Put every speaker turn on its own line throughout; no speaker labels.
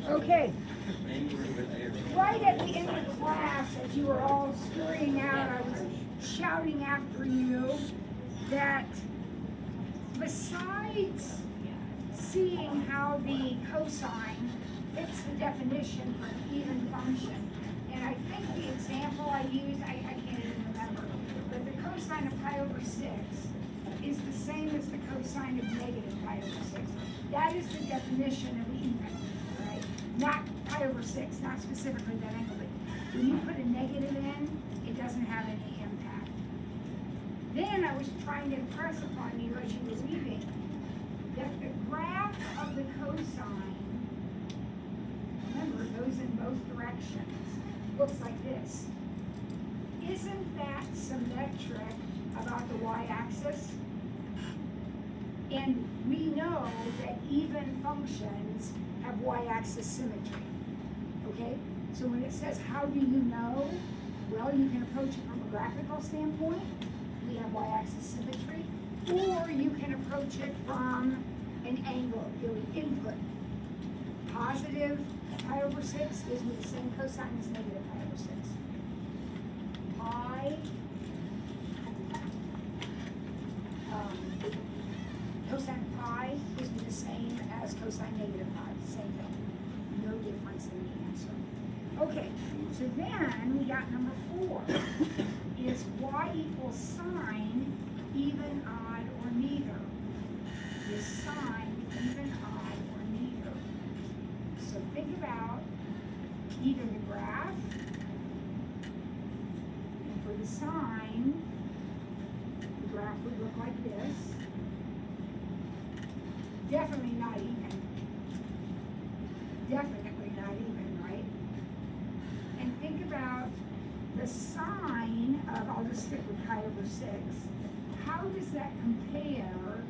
Okay. Right at the end of class, as you were all scurrying out, I was shouting after you that besides seeing how the cosine fits the definition for an even function, and I think the example I used, I can't even remember, but the cosine of pi over 6 is the same as the cosine of negative pi over 6. That is the definition of even, right? Not pi over 6, not specifically that angle, but when you put a negative in, it doesn't have any impact. Then I was trying to impress upon you as you were leaving that the graph of the cosine, remember, it goes in both directions, looks like this. Isn't that symmetric about the y-axis? And we know that even functions have y-axis symmetry, okay? So when it says, how do you know? Well, you can approach it from a graphical standpoint. We have y-axis symmetry. Or you can approach it from an angle, your input. Positive pi over 6 gives me the same cosine as negative pi over 6. Pi, cosine of pi gives me the same as cosine negative pi, same thing. No difference in the answer. Okay, so then we got number 4. Is y equals sine, even, odd, or neither? Is sine even, odd, or neither? So think about either the graph, and for the sine, the graph would look like this. Definitely not even. Definitely not even, right? And think about the sine of, I'll just stick with pi over 6. How does that compare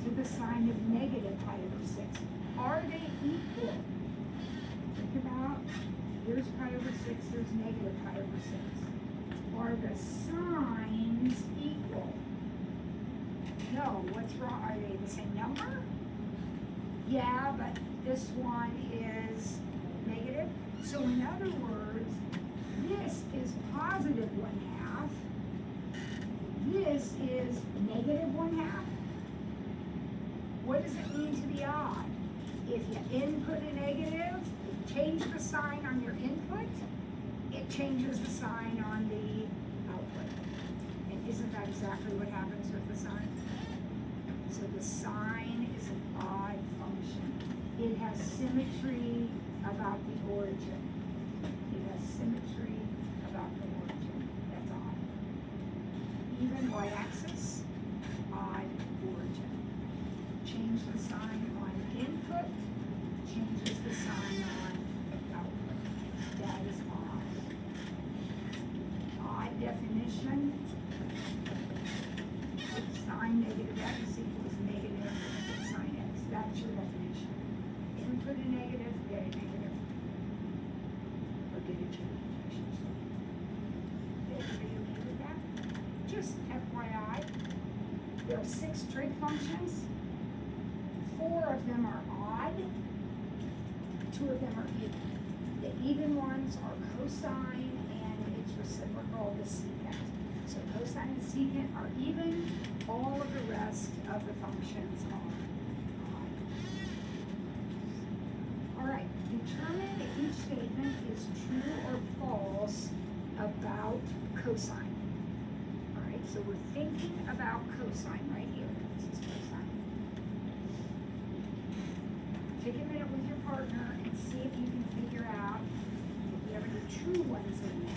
to the sine of negative pi over 6? Are they equal? Think about, here's pi over 6, here's negative pi over 6. Are the sines equal? No, what's wrong? Are they the same number? Yeah, but this one is negative. So in other words, this is positive 1/2. This is negative 1/2. What does it mean to be odd? If you input a negative, change the sign on your input, it changes the sign on the output. And isn't that exactly what happens with the sign? So the sign is an odd function. It has symmetry about the origin. It has symmetry about the origin. That's odd. Even y-axis, odd origin. Change the sign on input, changes the sign on output. That is odd. Odd definition. Sine negative x equals negative sine x. That's your definition. Input a negative, get a negative. Or get a change, I should say. Everybody okay with that? Just FYI, there are 6 trig functions. 4 of them are odd. 2 of them are even. The even ones are cosine and its reciprocal, the secant. So cosine and secant are even. All of the rest of the functions are odd. All right, determine if each statement is true or false about cosine. All right, so we're thinking about cosine right here. This is cosine. Take a minute with your partner and see if you can figure out if you have any true ones in there.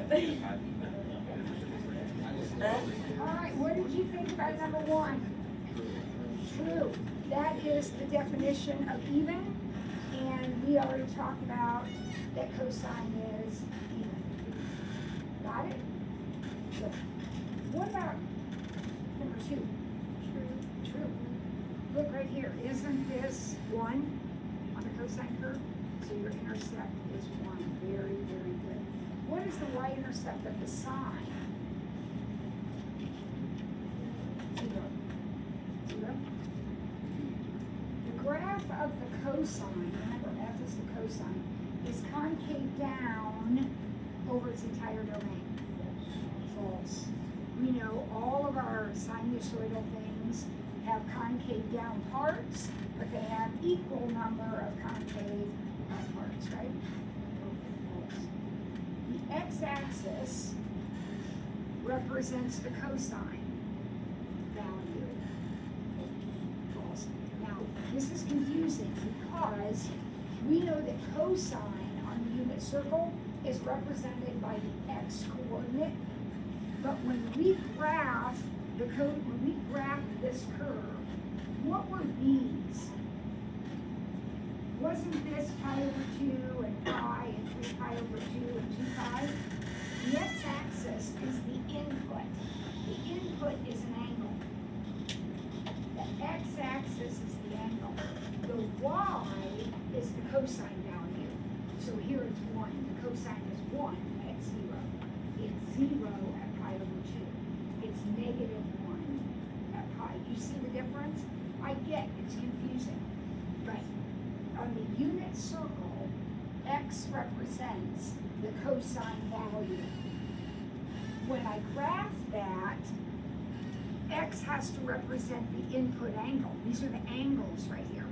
All right, what did you think about number one? True. That is the definition of even, and we already talked about that cosine is even. Got it? Good. What about number two? True. True. Look right here. Isn't this 1 on the cosine curve? So your intercept is 1. Very, very good. What is the y-intercept of the sine? 0. 0. The graph of the cosine, remember f is the cosine, is concave down over its entire domain. False. We know all of our sinusoidal things have concave down parts, but they have equal number of concave up parts, right? False. The x-axis represents the cosine value. False. Now, this is confusing because we know that cosine on the unit circle is represented by the x-coordinate, but when we graph this curve, what were these? Wasn't this pi over 2 and pi and 3 pi over 2 and 2 pi? The x-axis is the input. The input is an angle. The x-axis is the angle. The y is the cosine value. So here it's 1. The cosine is 1 at 0. It's 0 at pi over 2. It's negative 1 at pi. You see the difference? I get it's confusing. But on the unit circle, x represents the cosine value. When I graph that, x has to represent the input angle. These are the angles right here.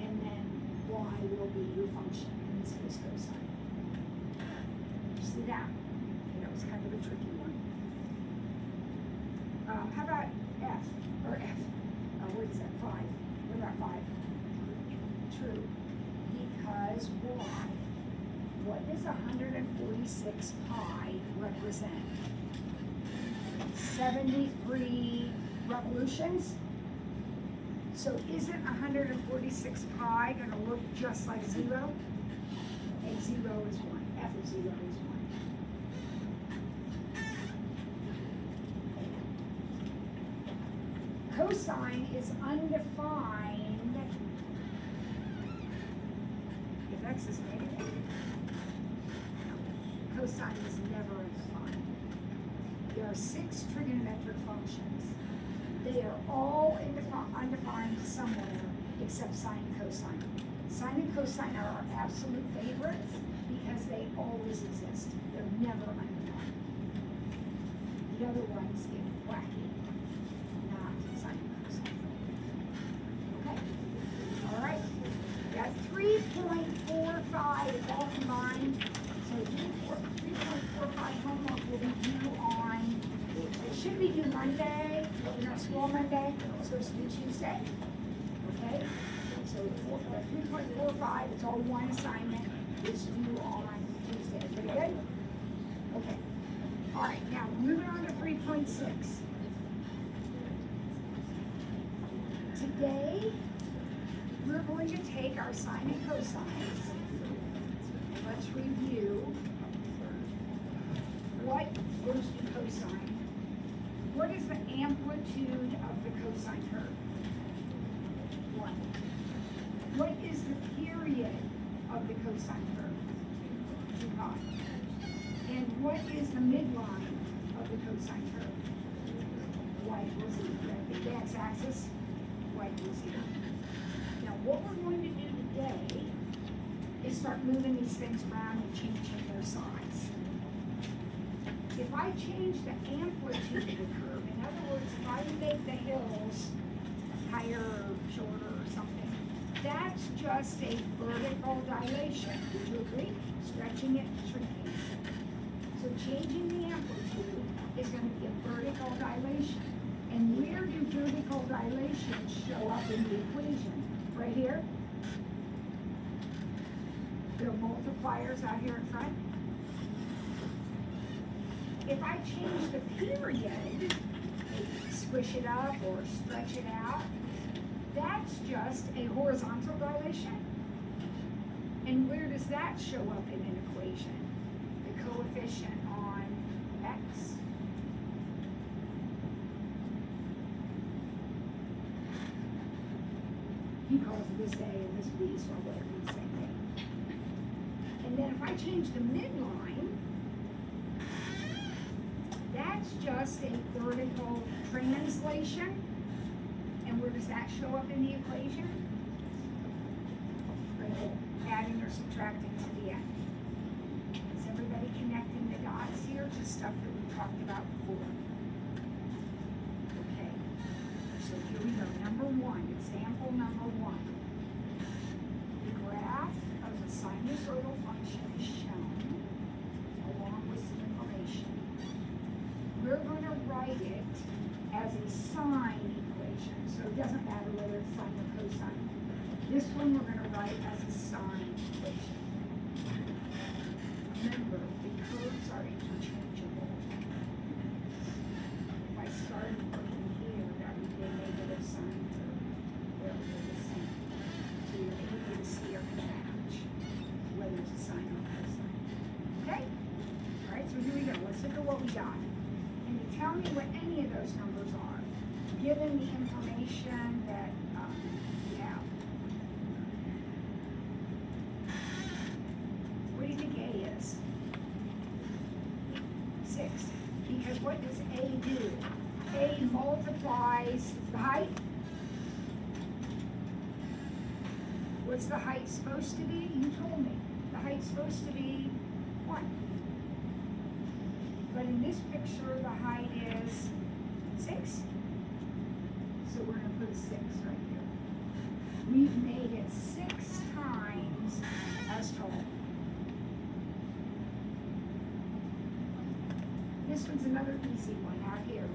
And then y will be your function, in this case cosine. You see that? Okay, that was kind of a tricky one. How about f, or f? What is that, 5? What about 5? True, because y? What does 146 pi represent? 73 revolutions? So isn't 146 pi going to look just like 0? And 0 is 1. F of 0 is 1. Cosine is undefined if x is negative. Cosine is never undefined. There are 6 trigonometric functions. They are all undefined somewhere except sine and cosine. Sine and cosine are our absolute favorites because they always exist. They're never undefined. The other ones get wacky, not sine and cosine. Okay? All right. We got 3.45 all combined. So 3.45 homework will be due on, it should be due Monday, but we're not school Monday, it's supposed to be Tuesday. Okay? So 3.45, it's all one assignment, is due on Tuesday. Pretty good? Okay. All right, now moving on to 3.6. Today, we're going to take our sine and cosines. Let's review what goes to cosine. What is the amplitude of the cosine curve? 1. What is the period of the cosine curve? 2 pi. And what is the midline of the cosine curve? Y equals 0. The x-axis, y equals 0. Now what we're going to do today is start moving these things around and changing their size. If I change the amplitude of the curve, in other words, if I make the hills higher or shorter or something, that's just a vertical dilation. Would you agree? Stretching it, shrinking it. So changing the amplitude is going to be a vertical dilation. And where do vertical dilations show up in the equation? Right here? There are multipliers out here in front. if I change the period, squish it up or stretch it out, that's just a horizontal dilation. And where does that show up in an equation? The coefficient on x. He calls this A and this B, so I'll let it be the same thing. And then if I change the midline, that's just a vertical translation. And where does that show up in the equation? Adding or subtracting to the end. Is everybody connecting the dots here to stuff that we talked about before? Okay, so here we go. Number one, example number one. The graph of the sinusoidal function is shown along with some information. We're going to write it as a sine equation, so it doesn't matter whether it's sine or cosine. This one we're going to write as a sine equation. Remember, the curves are interchangeable. If I started working here, that would be a negative sine curve. They're the same. So you're able to see or match whether it's a sine or cosine. Okay? All right, so here we go. Let's look at what we got. Can you tell me what any of those numbers are, given the information that we have? What do you think A is? 6. Because what does A do? A multiplies the height. What's the height supposed to be? You told me. The height's supposed to be 1. But in this picture, the height is 6. So we're going to put a 6 right here. We've made it 6 times as tall. This one's another easy one out here.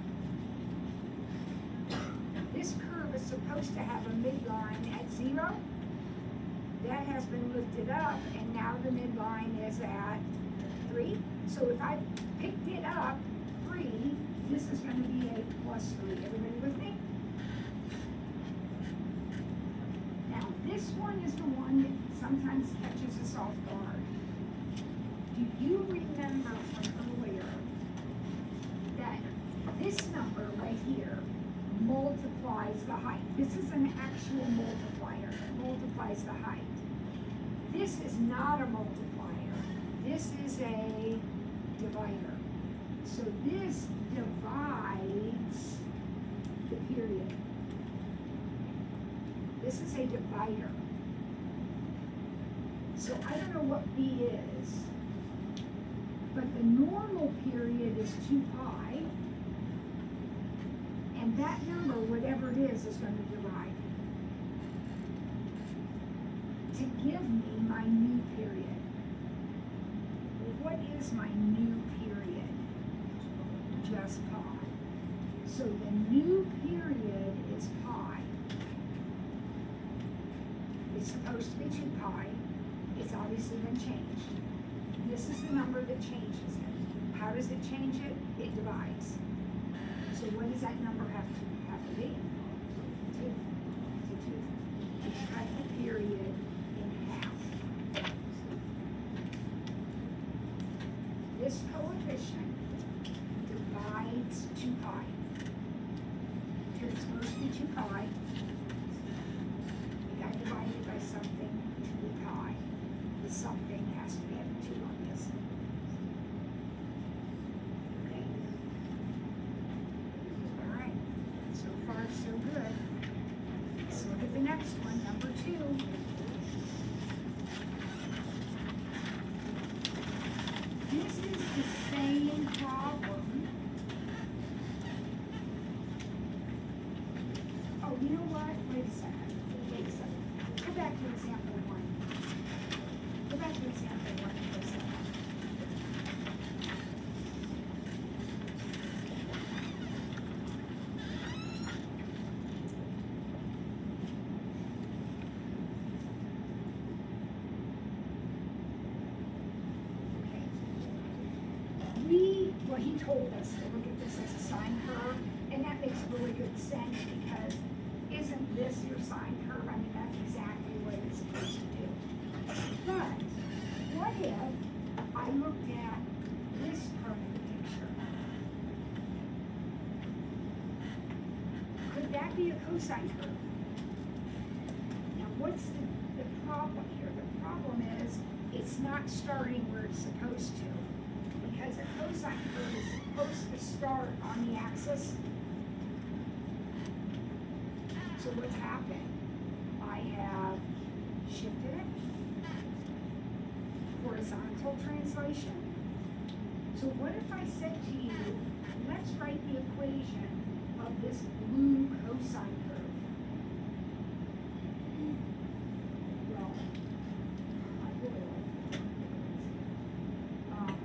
This curve is supposed to have a midline at 0. That has been lifted up, and now the midline is at 3. So if I picked it up 3, this is going to be a plus 3. Everybody with me? Now this one is the one that sometimes catches us off guard. Do you remember from earlier that this number right here multiplies the height? This is an actual multiplier. It multiplies the height. This is not a multiplier. This is a divider. So this divides the period. This is a divider. So I don't know what B is, but the normal period is 2 pi, and that number, whatever it is going to divide to give me my new period. What is my new period? Just pi. So the new period is pi. It's supposed to be 2 pi. It's obviously been changed. This is the number that changes it. How does it change it? It divides. So what does that number have to be? 2. So 2. To cut the period in half. This coefficient divides 2 pi. Here it's supposed to be 2 pi. It got divided by something 2 pi. The something has to be at 2 on this. Okay. All right. So far, so good. Let's look at the next one, number 2. This is the same problem. Oh, you know what? Wait a second. Wait a second. Go back to example 1. Go back to example 1 for a second. Okay. We well, he told us to look at this as a sine curve, and that makes really good sense because isn't this your sine curve? I mean, that's exactly what it's supposed to do. But what if I looked at this part of the picture? Could that be a cosine curve? Now, what's the problem here? The problem is it's not starting where it's supposed to, because a cosine curve is supposed to start on the axis. So what's happened? I have shifted it. Horizontal translation. So what if I said to you, let's write the equation of this blue cosine curve? Well, I really like that.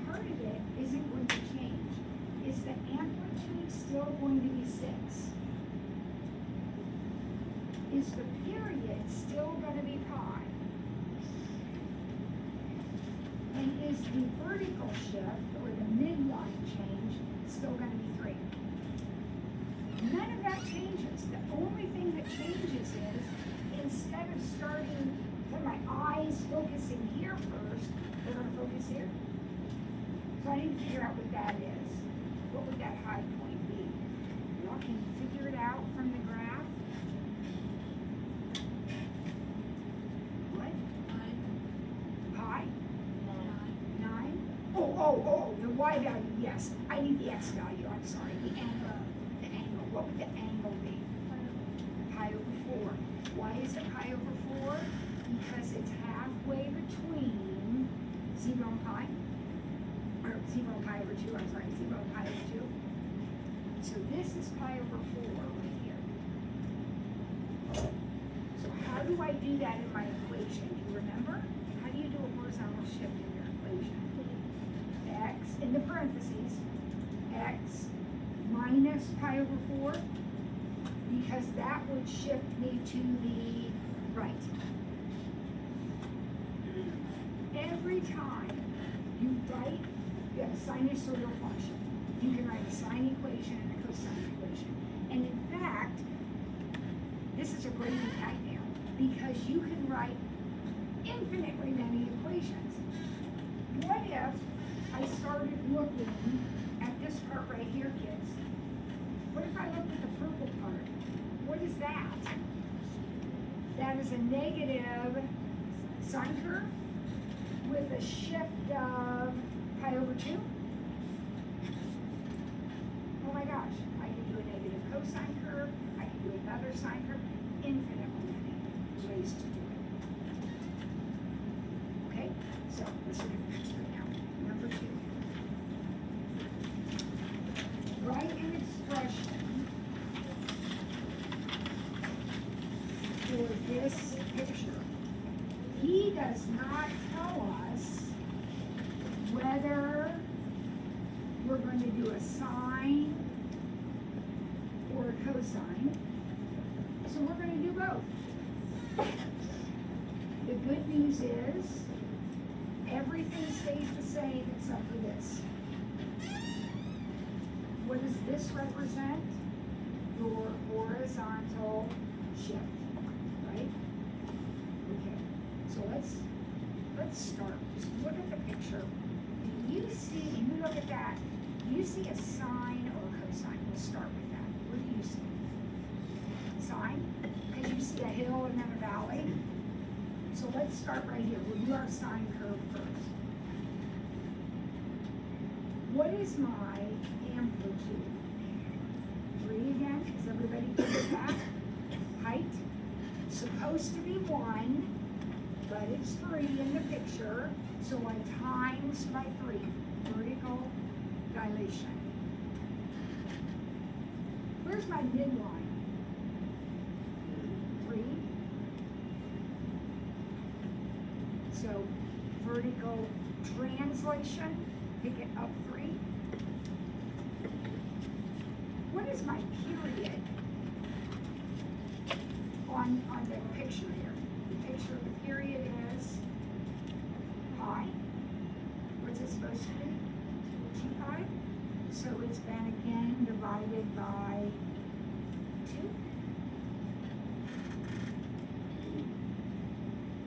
Part of it isn't going to change. Is the amplitude still going to be 6? Is the period still going to be pi? And is the vertical shift, or the midline change, still going to be 3? None of that changes. The only thing that changes is, instead of starting with my eyes focusing here first, they're going to focus here. So I need to figure out what that is. What would that high point be? Well, can you figure it out from the graph? The y value, yes. I need the x value, I'm sorry. The angle. What would the angle be? Pi over 4. Why is it pi over 4? Because it's halfway between 0 and pi. Or 0 and pi over 2, I'm sorry, 0 and pi over 2. So this is pi over 4 right here. So how do I do that in my equation? Do you remember? How do you do a horizontal shift in your equation? X, in the parentheses, x minus pi over 4, because that would shift me to the right. Every time you write a sinusoidal function, you can write a sine equation and a cosine equation. And in fact, this is a great nightmare, because you can write infinitely many equations. What if I started looking at this part right here, kids? What if I looked at the purple part? What is that? That is a negative sine curve with a shift of pi over 2. Oh my gosh, I can do a negative cosine curve, I can do another sine curve, infinitely many ways to do it. Okay, so let's look at the next one now. Number 2. Write an expression for this picture. He does not tell us whether we're going to do a sine or a cosine. So we're going to do both. The good news is everything stays the same except for this. What does this represent? Your horizontal shift, right? Okay, so let's start. Just look at the picture. Do you see, when you look at that, do you see a sine or a cosine? We'll start with that. What do you see? Sine? Because you see a hill and then a valley. So let's start right here. We'll do our sine curve first. What is my amplitude? 3 again. Is everybody good with that? Height? Supposed to be 1, but it's 3 in the picture. So I times by 3. Vertical dilation. Where's my midline? 3. So vertical translation, pick it up 3. What is my period on the picture here? The picture of the period is pi. What's it supposed to be? 2 pi. pi. So it's been again divided by 2.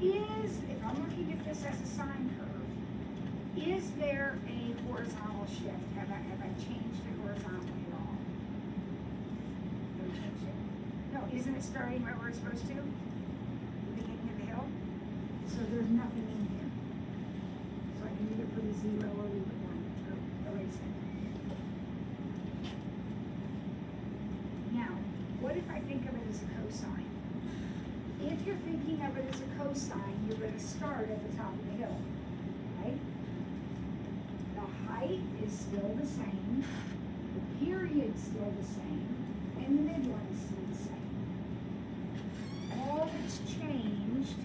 If I'm looking at this as a sine curve, is there a horizontal shift? Have I changed it horizontally at all? No, changed it. No, isn't it starting right where it's supposed to? The beginning of the hill? So there's nothing in here. So I can either put a 0 or leave it 1, or erase it. Now, what if I think of it as a cosine? If you're thinking of it as a cosine, you're going to start at the top of the hill, right? The height is still the same, the period's still the same, and the midline is still the same. All that's changed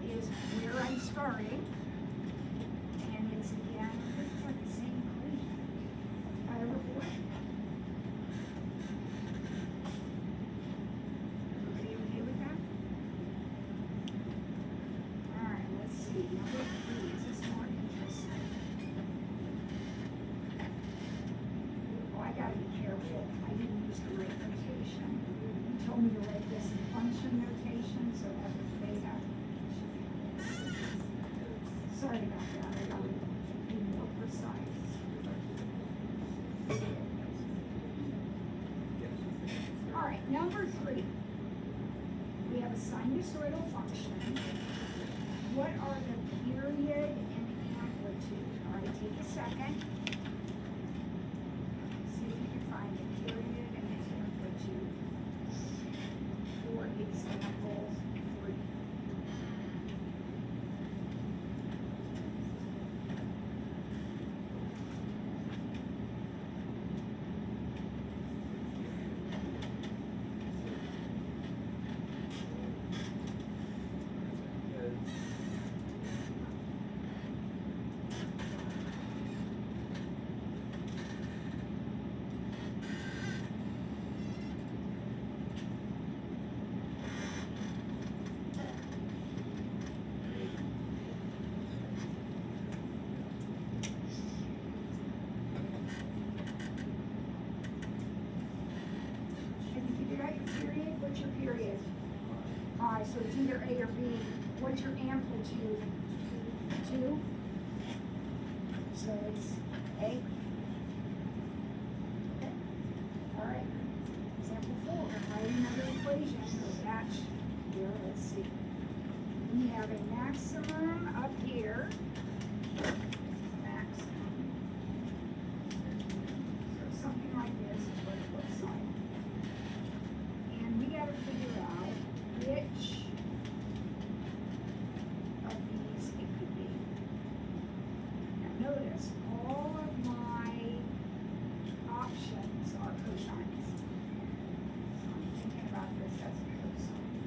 is where I'm starting, and it's again, it's like the same equation, pi over 4. Everybody okay with that? All right, let's see. Number 3, is this more interesting? Oh, I gotta be careful. I didn't use the right notation. You told me to write this in function notation, so that would fade out. Sorry about that. I gotta be more precise. All right, number 3. We have a sinusoidal function. What are the period and amplitude? All right, take a second. See if you can find the period and the amplitude for example 3. What's your period? So it's either A or B. What's your amplitude? 2. So it's A. Okay. All right. Example 4. Write another equation. Attach here. Let's see. We have a maximum up here. Maximum. So something like this is what it looks like. And we got to figure out which of these it could be. Now notice, all of my options are cosines. So I'm thinking about this as a cosine.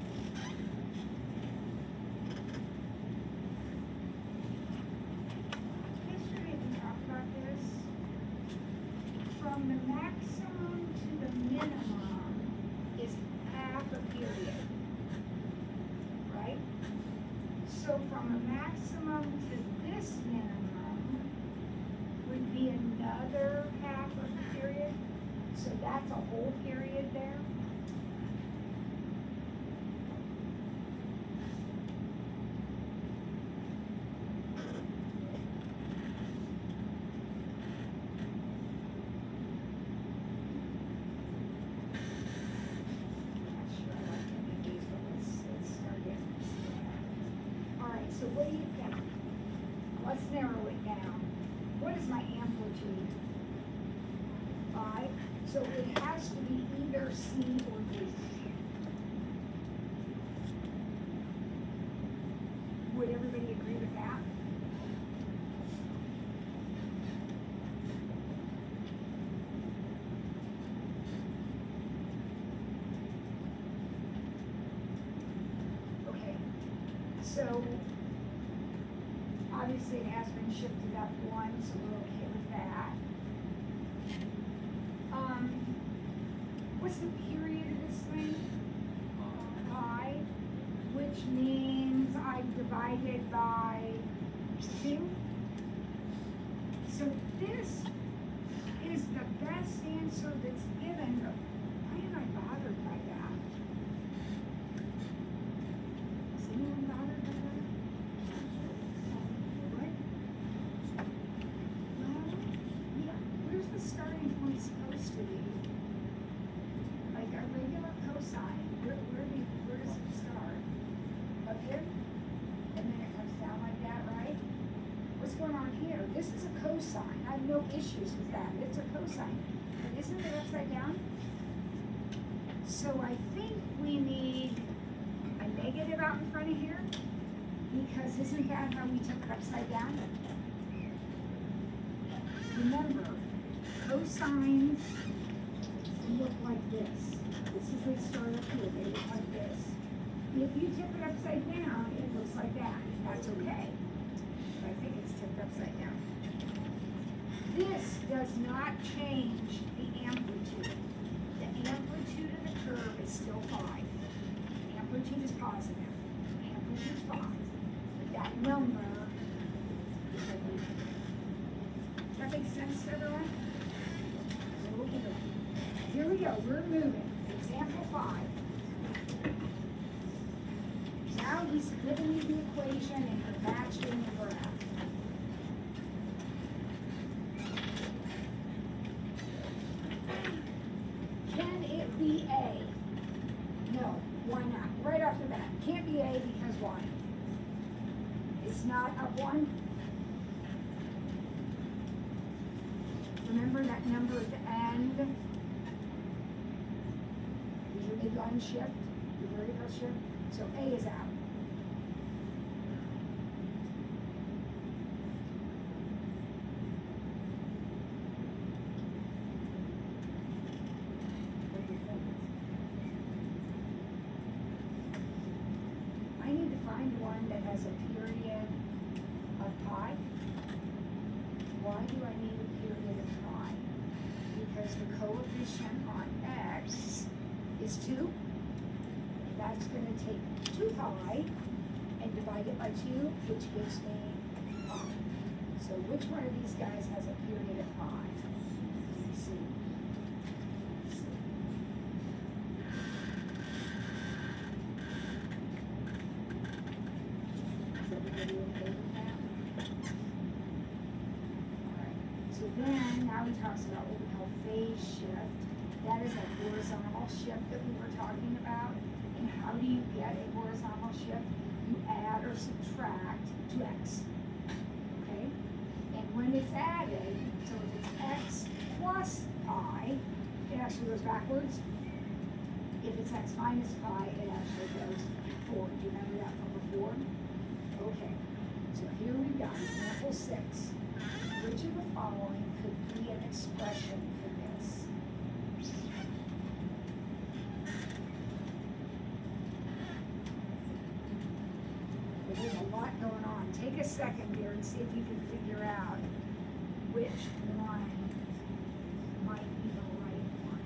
Yesterday we talked about this. From the maximum to the minimum is half a period, right? So from a maximum to this minimum would be another half of a period. So that's a whole period there. So what do you think? Let's narrow it down. What is my amplitude? 5. So it has to be either C or D. Would everybody agree with that? Okay. So obviously it has been shifted up 1, so we're okay with that. What's the period of this thing? Pi, which means I've divided by 2. So this is the best answer that's given, but why am I bothered by that? Is anyone bothered by that? What? Well, yeah, where's the starting point supposed to be? Like a regular cosine, where does it start? Up here? And then it comes down like that, right? What's going on here? This is a cosine. I have no issues with that. It's a cosine. But isn't it upside down? So I think we need a negative out in front of here, because isn't that how we took it upside down? Remember, cosines look like this. This is they start up here. They look like this. If you tip it upside down, it looks like that. That's okay. But I think it's tipped upside down. This does not change the amplitude. The amplitude of the curve is still 5. The amplitude is positive. The amplitude is 5. But that number is like that. Does that make sense to everyone? Here we go. We're moving. Example 5. Now he's given you the equation and you're matching the graph. Can it be A? No. Why not? Right off the bat. Can't be A because why? It's not up 1. Remember that number at the end is your big line shift, your variable shift. So A is out. I need to find one that has a period of pi. Why do I need a period of pi? Because the coefficient on x is 2. And that's going to take 2 pi and divide it by 2, which gives me pi. So which one of these guys has a period of pi? C. C. Is everybody okay with that? Alright. So then, now he talks about what we call phase shift. That is a horizontal shift that we were talking about. And how do you get a horizontal shift? You add or subtract 2x. Okay? And when it's added, so if it's x plus pi, it actually goes backwards. If it's x minus pi, it actually goes forward. Do you remember that from before? Okay. So here we've got example 6. Which of the following could be an expression for this? There's a lot going on. Take a second here and see if you can figure out which line might be the right one.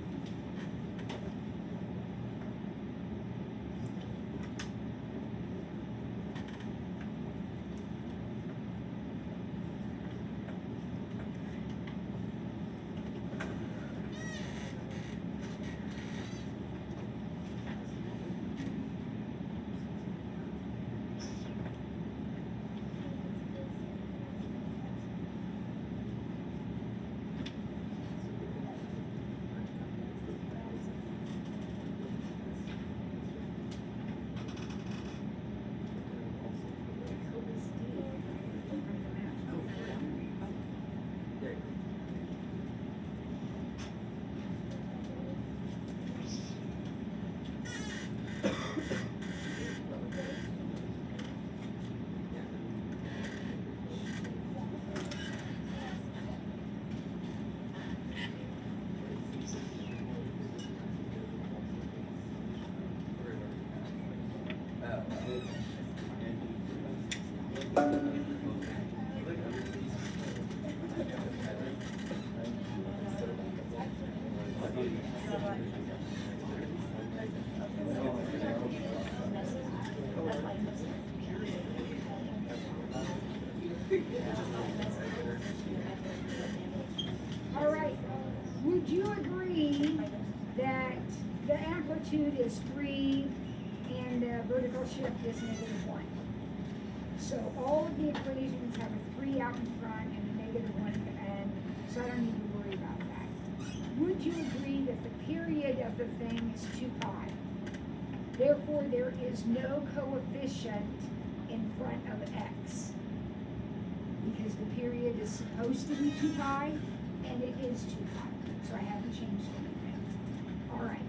amplitude is 3, and the vertical shift is -1. So all of the equations have a 3 out in front and a -1 at the end, so I don't need to worry about that. Would you agree that the period of the thing is 2 pi? Therefore, there is no coefficient in front of x, because the period is supposed to be 2 pi, and it is 2 pi, so I haven't changed anything. All right,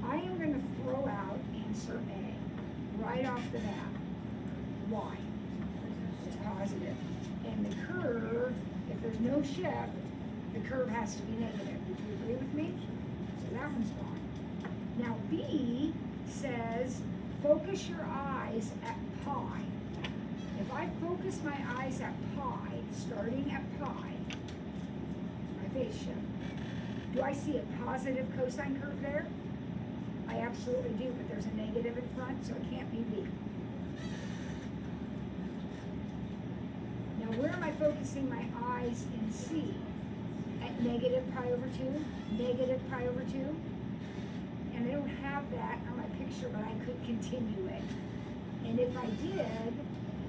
I am going to throw out answer A right off the bat. Why? It's positive. And the curve, if there's no shift, the curve has to be negative. Would you agree with me? So that one's gone. Now B says, focus your eyes at pi. If I focus my eyes at pi, starting at pi, my phase shift, do I see a positive cosine curve there? I absolutely do, but there's a negative in front, so it can't be B. Now where am I focusing my eyes in C? At negative pi over 2, negative pi over 2. And I don't have that on my picture, but I could continue it. And if I did,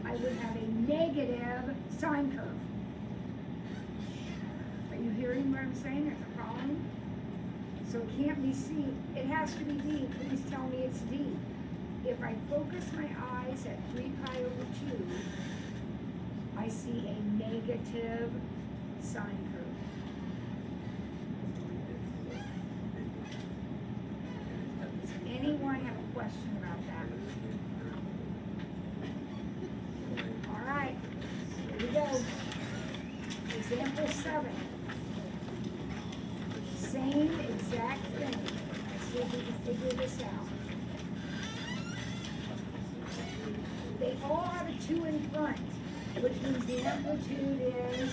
I would have a negative sine curve. Are you hearing what I'm saying? There's a problem? So it can't be C. It has to be D. Please tell me it's D. If I focus my eyes at 3 pi over 2, I see a negative sine curve. Does anyone have a question about that? All right, here we go. Example 7. Same exact thing. Let's see if we can figure this out. They all have a 2 in front, which means the amplitude is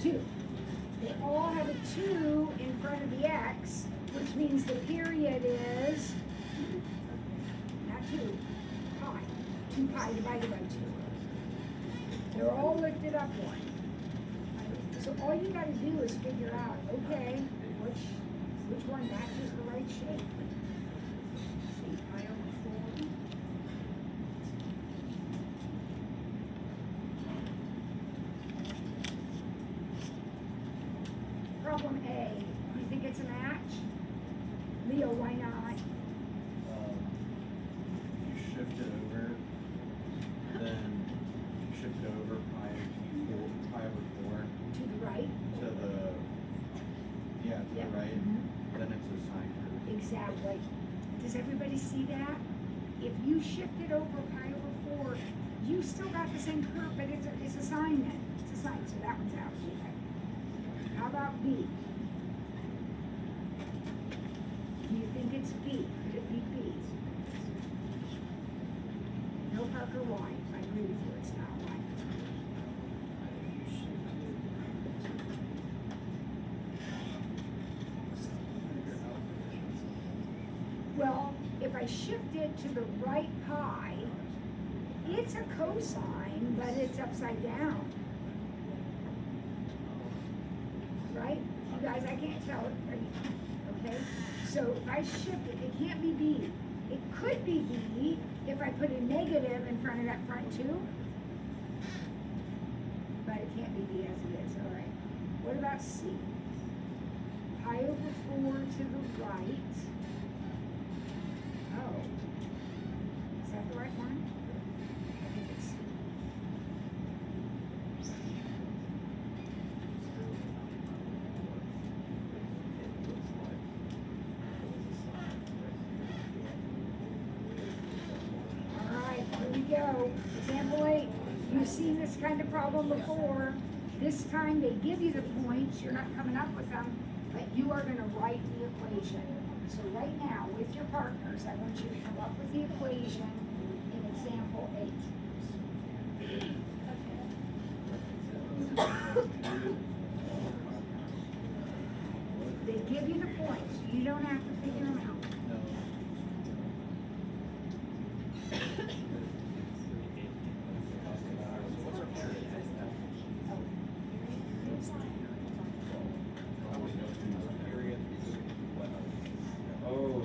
2. They all have a 2 in front of the x, which means the period is, not 2, pi. 2 pi divided by 2. They're all lifted up 1. So all you got to do is figure out, okay, which one matches the right shape. Let's see, pi over 4. Problem A, you think it's a match? Leo, why not?
You shift it over, then you shift it over pi over 4
To the right?
to the right,
Mm-hmm.
then it's a sine curve.
Exactly. Does everybody see that? If you shift it over pi over 4, you still got the same curve, but it's a sine then. It's a sine, so that one's out. Okay. How about B? Do you think it's B? Could it be B? No Parker, why? I agree with you, it's not why. Well, if I shift it to the right pi, it's a cosine, but it's upside down. Right? You guys, I can't tell. Okay? So if I shift it, it can't be B. It could be B if I put a negative in front of that front 2. But it can't be B as it is. All right. What about C? Pi over 4 to the right. Oh. Is that the right one? I think it's C. All right, here we go. Example 8. You've seen this kind of problem before. This time they give you the points. You're not coming up with them, but you are going to write the equation. So right now, with your partners, I want you to come up with the equation in example 8. They give you the points. You don't have to figure them out.
Oh,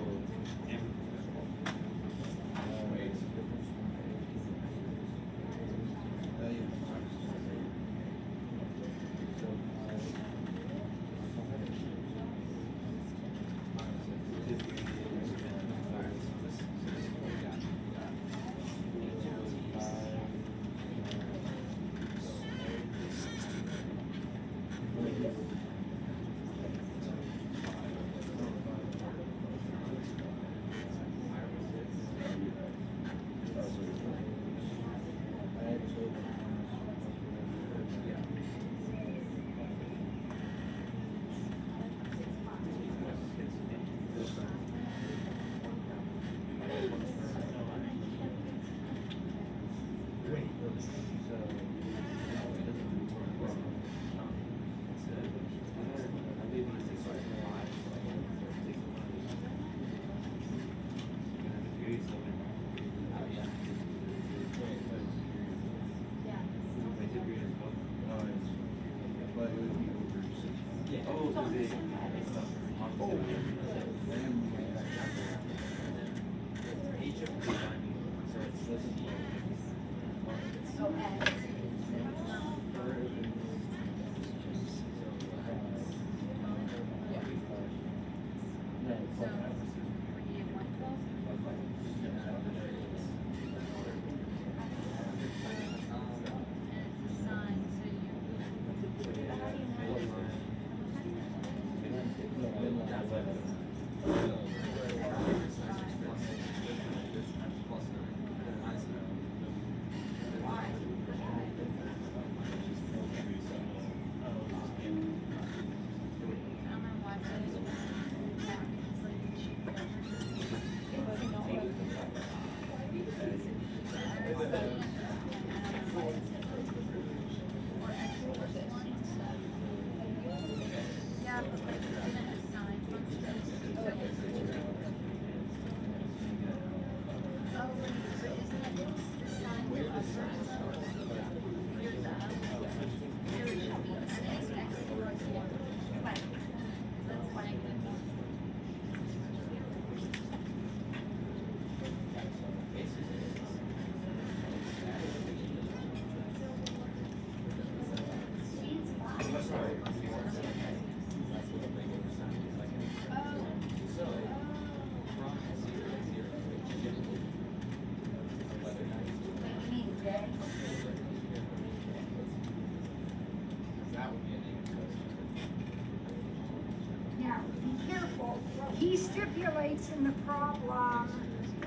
Now, be careful. He stipulates in the problem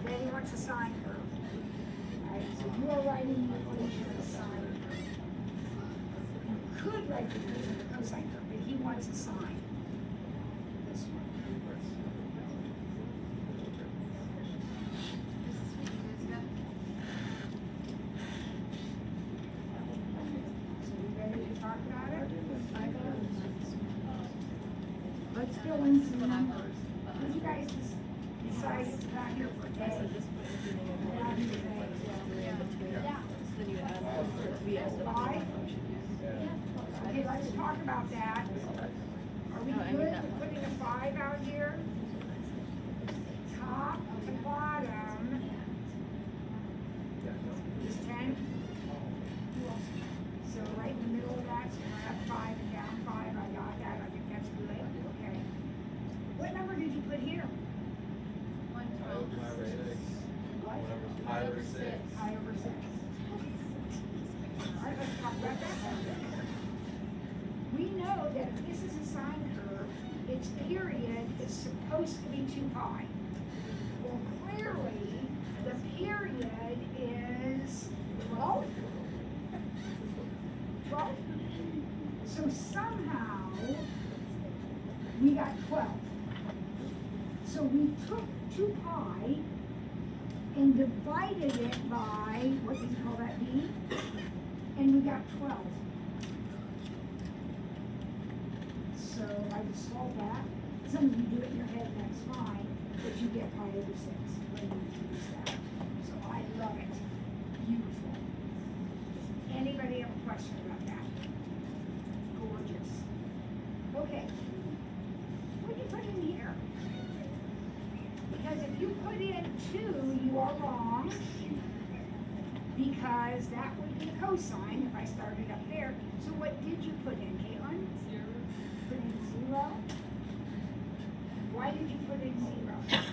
that he wants a sine curve. Alright, so you are writing the equation of a sine curve. You could write the equation of a cosine curve, but he wants a sine. This one. So you ready to talk about it? Let's fill in some numbers. Did you guys decide it's not here for A? Five? Okay, let's talk about that. Are we good with putting a 5 out here? Top to bottom is 10. So right in the middle of that, so we're up 5 and down 5. I got that. I think that's good. Okay. What number did you put here?
112.
What?
Pi over 6.
Pi over 6. All right, let's talk about that. We know that if this is a sine curve, its period is supposed to be 2 pi. Well, clearly, the period is 12. 12. So somehow, we got 12. So we took 2 pi and divided it by, what did you call that, b? And we got 12. So I just solve that. Some of you do it in your head, and that's fine, but you get pi over 6 when you use that. So I love it. Beautiful. Does anybody have a question about that? Gorgeous. Okay. What do you put in here? Because if you put in 2, you are wrong. Because that would be a cosine if I started up there. So what did you put in, Caitlin?
0.
Put in 0. Why did you put in 0?
Because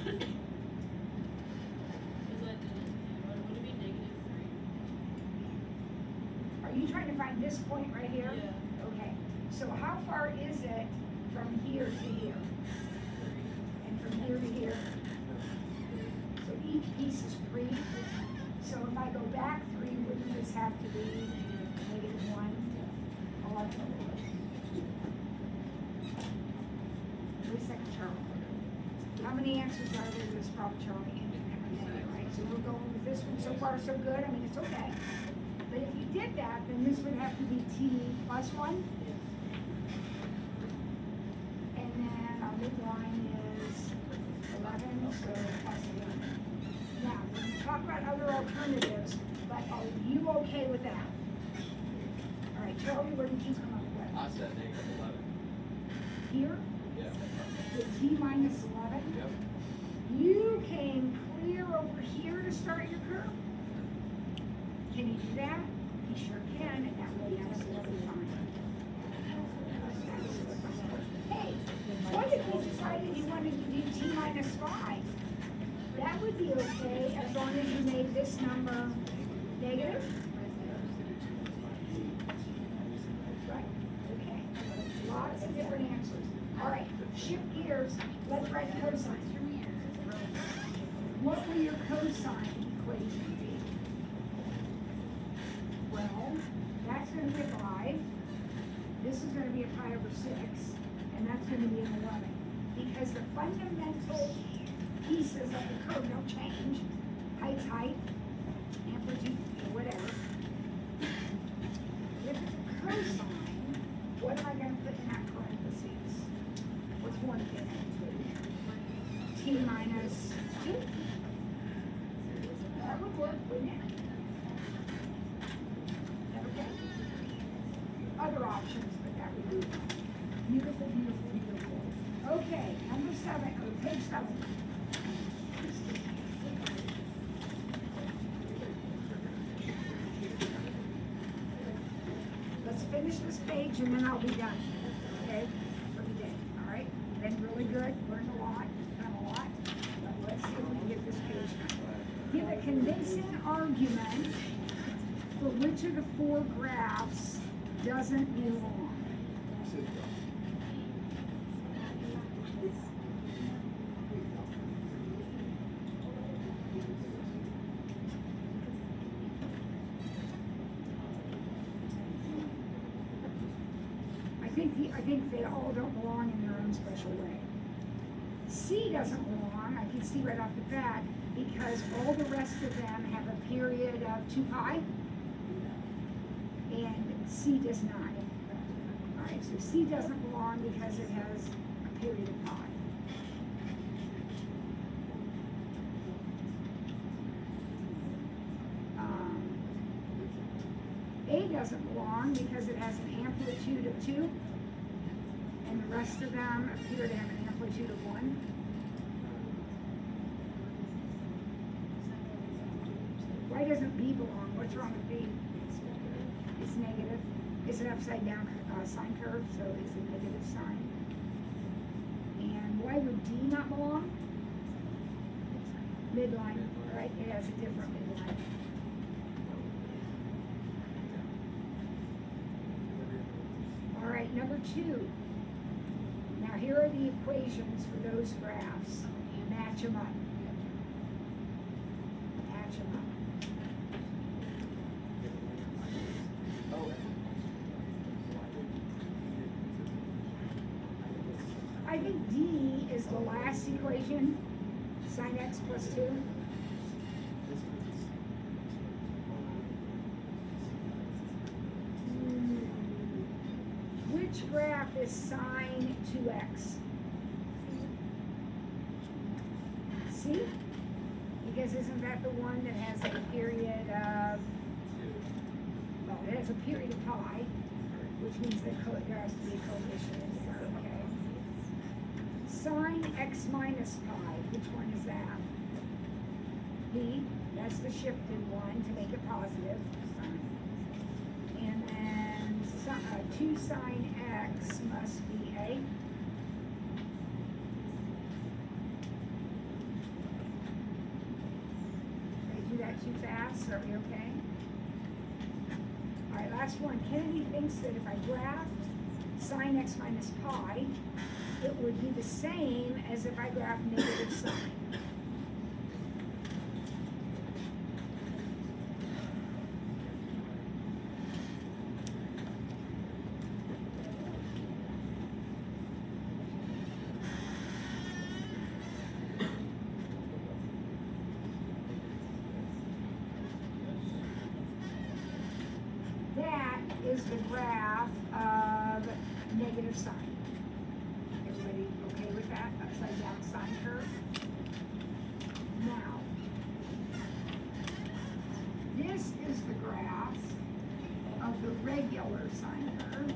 I didn't. Would it be negative 3?
Are you trying to find this point right here?
Yeah.
Okay. So how far is it from here to here? And from here to here? So each piece is 3. So if I go back 3, wouldn't this have to be negative 1? Oh, I don't know. Wait a second, Charlie. How many answers are there to this problem, Charlie? Infinite, right? So we're going with this one. So far, so good. I mean, it's okay. But if you did that, then this would have to be t plus 1. And then our midline is 11, so plus 1. Now, we can talk about other alternatives, but are you okay with that? All right, Charlie, what did you come up with?
I said negative 11.
here,
Yeah.
the t minus 11.
Yep.
You came clear over here to start your curve. Can you do that? You sure can, and that will be absolutely fine. Hey, what if you decided you wanted to do t minus 5? That would be okay as long as you made this number negative. Right, okay. Lots of different answers. All right, shift gears. Let's write cosine. What will your cosine equation be? Well, that's going to be a 5. This is going to be a pi over 6. And that's going to be an 11. Because the fundamental pieces of the curve don't change. Height's height, amplitude, whatever. If it's a cosine, what am I going to put in that parentheses? What's one thing? T minus 2? That would work, wouldn't it? Okay. Other options, but that would be beautiful, beautiful, beautiful. Okay, number 7, or page 7. Let's finish this page and then I'll be done, okay, for the day, all right? Been really good, learned a lot, done a lot, but let's see if we can get this page done. Give a convincing argument for which of the 4 graphs doesn't belong. I think they all don't belong in their own special way. C doesn't belong, I can see right off the bat, because all the rest of them have a period of 2 pi, and C does not. All right, so C doesn't belong because it has a period of pi. A doesn't belong because it has an amplitude of 2, and the rest of them appear to have an amplitude of 1. Why doesn't B belong? What's wrong with B? It's negative. It's an upside down sine curve, so it's a negative sign. And why would D not belong? Midline, right? It has a different midline. All right, number 2. Now here are the equations for those graphs. Match them up. Match them up. I think D is the last equation, sine x plus 2. Which graph is sine 2x? C? Because isn't that the one that has a period of, well, it has a period of pi, which means that there has to be a coefficient in there, okay? Sine x minus pi, which one is that? P, that's the shifted one to make it positive. And then 2 sine x must be A. Did I do that too fast? Are we okay? All right, last one. Kennedy thinks that if I graphed sine x minus pi, it would be the same as if I graphed negative sine. That is the graph of negative sine. Everybody okay with that? Upside down sine curve. Now, this is the graph of the regular sine curve.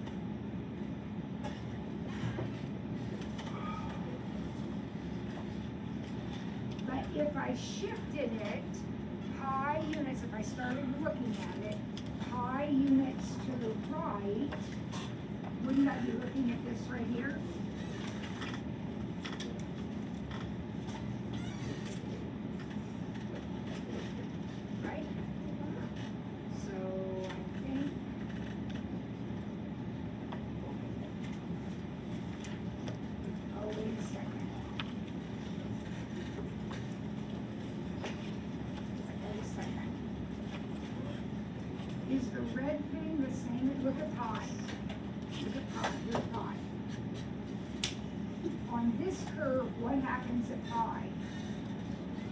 if I shifted it, pi units, if I started looking at it, pi units to the right, wouldn't I be looking at this right here? Right? So I think. Oh, wait a second. Wait a second. Is the red thing the same? Look at pi. Look at pi. Here's pi. On this curve, what happens at pi?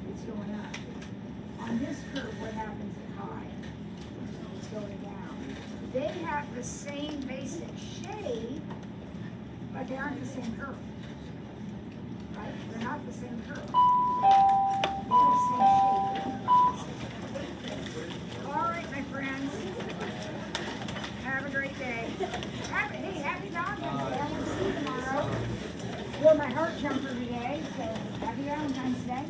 It's going up. On this curve, what happens at pi? It's going down. They have the same basic shape, but they aren't the same curve. Right? They're not the same curve. They're the same shape. All right, my friends. Have a great day. Hey, happy Valentine's Day. I'm going to see you tomorrow. Wore my heart jumper today, so happy Valentine's Day.